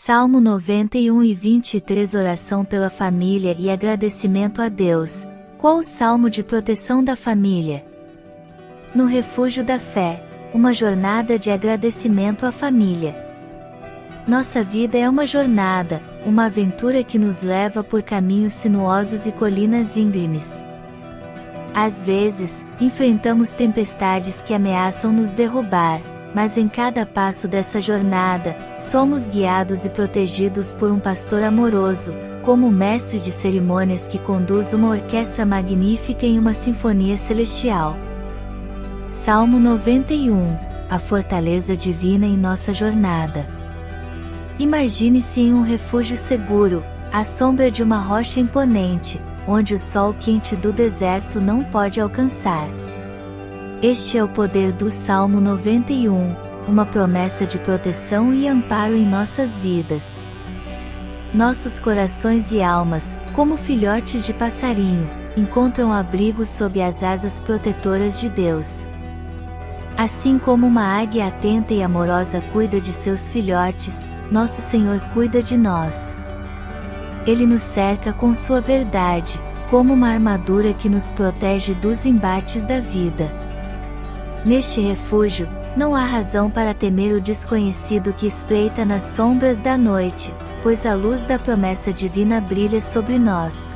Salmo 91 e 23 Oração pela família e agradecimento a Deus. Qual o salmo de proteção da família? No refúgio da fé, uma jornada de agradecimento à família. Nossa vida é uma jornada, uma aventura que nos leva por caminhos sinuosos e colinas íngremes. Às vezes, enfrentamos tempestades que ameaçam nos derrubar, mas em cada passo dessa jornada, somos guiados e protegidos por um pastor amoroso, como o mestre de cerimônias que conduz uma orquestra magnífica em uma sinfonia celestial. Salmo 91, a fortaleza divina em nossa jornada. Imagine-se em um refúgio seguro, à sombra de uma rocha imponente, onde o sol quente do deserto não pode alcançar. Este é o poder do Salmo 91, uma promessa de proteção e amparo em nossas vidas. Nossos corações e almas, como filhotes de passarinho, encontram abrigo sob as asas protetoras de Deus. Assim como uma águia atenta e amorosa cuida de seus filhotes, nosso Senhor cuida de nós. Ele nos cerca com sua verdade, como uma armadura que nos protege dos embates da vida. Neste refúgio, não há razão para temer o desconhecido que espreita nas sombras da noite, pois a luz da promessa divina brilha sobre nós.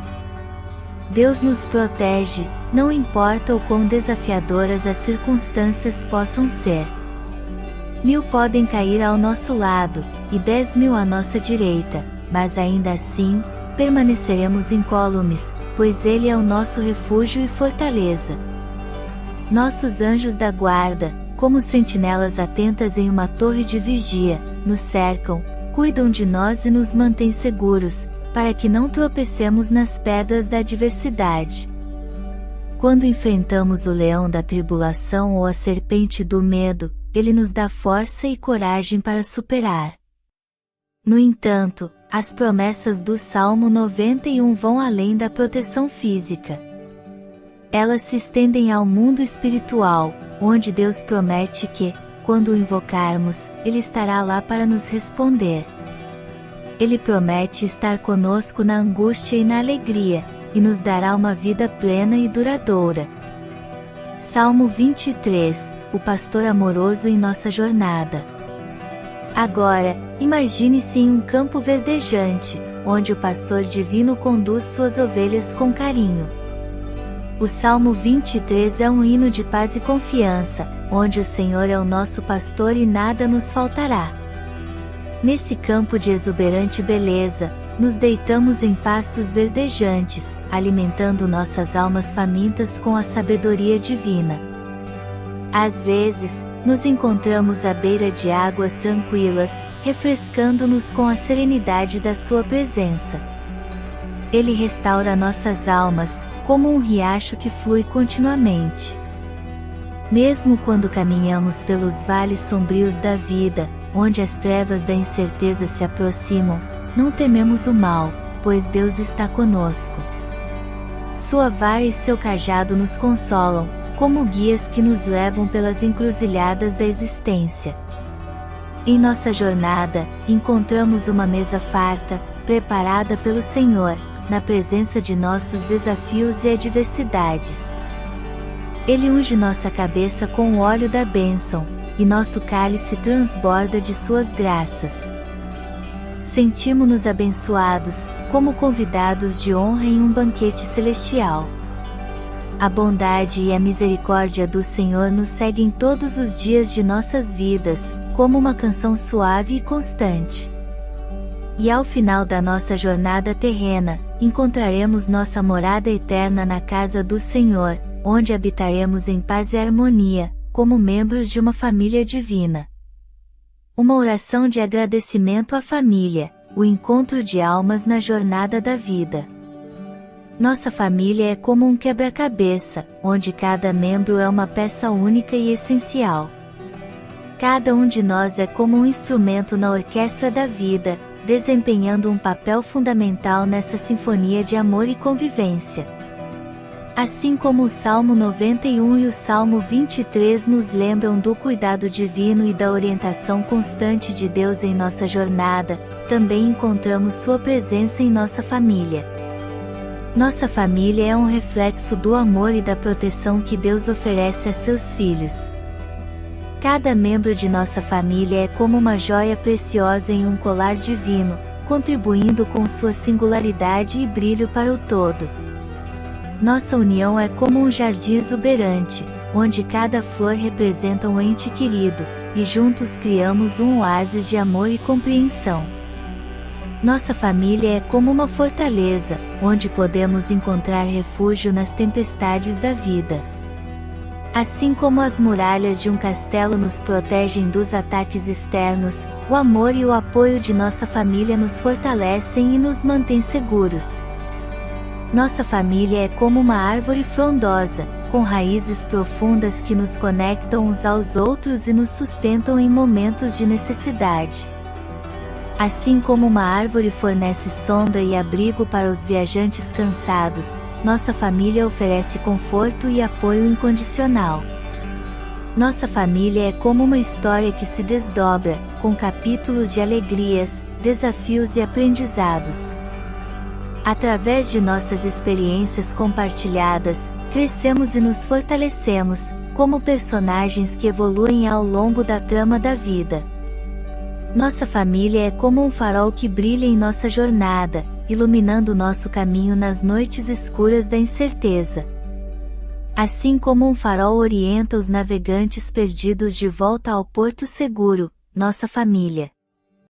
Deus nos protege, não importa o quão desafiadoras as circunstâncias possam ser. 1000 podem cair ao nosso lado, e 10.000 à nossa direita, mas ainda assim, permaneceremos incólumes, pois Ele é o nosso refúgio e fortaleza. Nossos anjos da guarda, como sentinelas atentas em uma torre de vigia, nos cercam, cuidam de nós e nos mantêm seguros, para que não tropecemos nas pedras da adversidade. Quando enfrentamos o leão da tribulação ou a serpente do medo, ele nos dá força e coragem para superar. No entanto, as promessas do Salmo 91 vão além da proteção física. Elas se estendem ao mundo espiritual, onde Deus promete que, quando o invocarmos, Ele estará lá para nos responder. Ele promete estar conosco na angústia e na alegria, e nos dará uma vida plena e duradoura. Salmo 23, o pastor amoroso em nossa jornada. Agora, imagine-se em um campo verdejante, onde o pastor divino conduz suas ovelhas com carinho. O Salmo 23 é um hino de paz e confiança, onde o Senhor é o nosso pastor e nada nos faltará. Nesse campo de exuberante beleza, nos deitamos em pastos verdejantes, alimentando nossas almas famintas com a sabedoria divina. Às vezes, nos encontramos à beira de águas tranquilas, refrescando-nos com a serenidade da sua presença. Ele restaura nossas almas, como um riacho que flui continuamente. Mesmo quando caminhamos pelos vales sombrios da vida, onde as trevas da incerteza se aproximam, não tememos o mal, pois Deus está conosco. Sua vara e seu cajado nos consolam, como guias que nos levam pelas encruzilhadas da existência. Em nossa jornada, encontramos uma mesa farta, preparada pelo Senhor, na presença de nossos desafios e adversidades. Ele unge nossa cabeça com o óleo da bênção, e nosso cálice transborda de suas graças. Sentimos-nos abençoados, como convidados de honra em um banquete celestial. A bondade e a misericórdia do Senhor nos seguem todos os dias de nossas vidas, como uma canção suave e constante. E ao final da nossa jornada terrena, encontraremos nossa morada eterna na casa do Senhor, onde habitaremos em paz e harmonia, como membros de uma família divina. Uma oração de agradecimento à família, o encontro de almas na jornada da vida. Nossa família é como um quebra-cabeça, onde cada membro é uma peça única e essencial. Cada um de nós é como um instrumento na orquestra da vida, desempenhando um papel fundamental nessa sinfonia de amor e convivência. Assim como o Salmo 91 e o Salmo 23 nos lembram do cuidado divino e da orientação constante de Deus em nossa jornada, também encontramos sua presença em nossa família. Nossa família é um reflexo do amor e da proteção que Deus oferece a seus filhos. Cada membro de nossa família é como uma joia preciosa em um colar divino, contribuindo com sua singularidade e brilho para o todo. Nossa união é como um jardim exuberante, onde cada flor representa um ente querido, e juntos criamos um oásis de amor e compreensão. Nossa família é como uma fortaleza, onde podemos encontrar refúgio nas tempestades da vida. Assim como as muralhas de um castelo nos protegem dos ataques externos, o amor e o apoio de nossa família nos fortalecem e nos mantêm seguros. Nossa família é como uma árvore frondosa, com raízes profundas que nos conectam uns aos outros e nos sustentam em momentos de necessidade. Assim como uma árvore fornece sombra e abrigo para os viajantes cansados, nossa família oferece conforto e apoio incondicional. Nossa família é como uma história que se desdobra, com capítulos de alegrias, desafios e aprendizados. Através de nossas experiências compartilhadas, crescemos e nos fortalecemos, como personagens que evoluem ao longo da trama da vida. Nossa família é como um farol que brilha em nossa jornada, iluminando nosso caminho nas noites escuras da incerteza. Assim como um farol orienta os navegantes perdidos de volta ao porto seguro, nossa família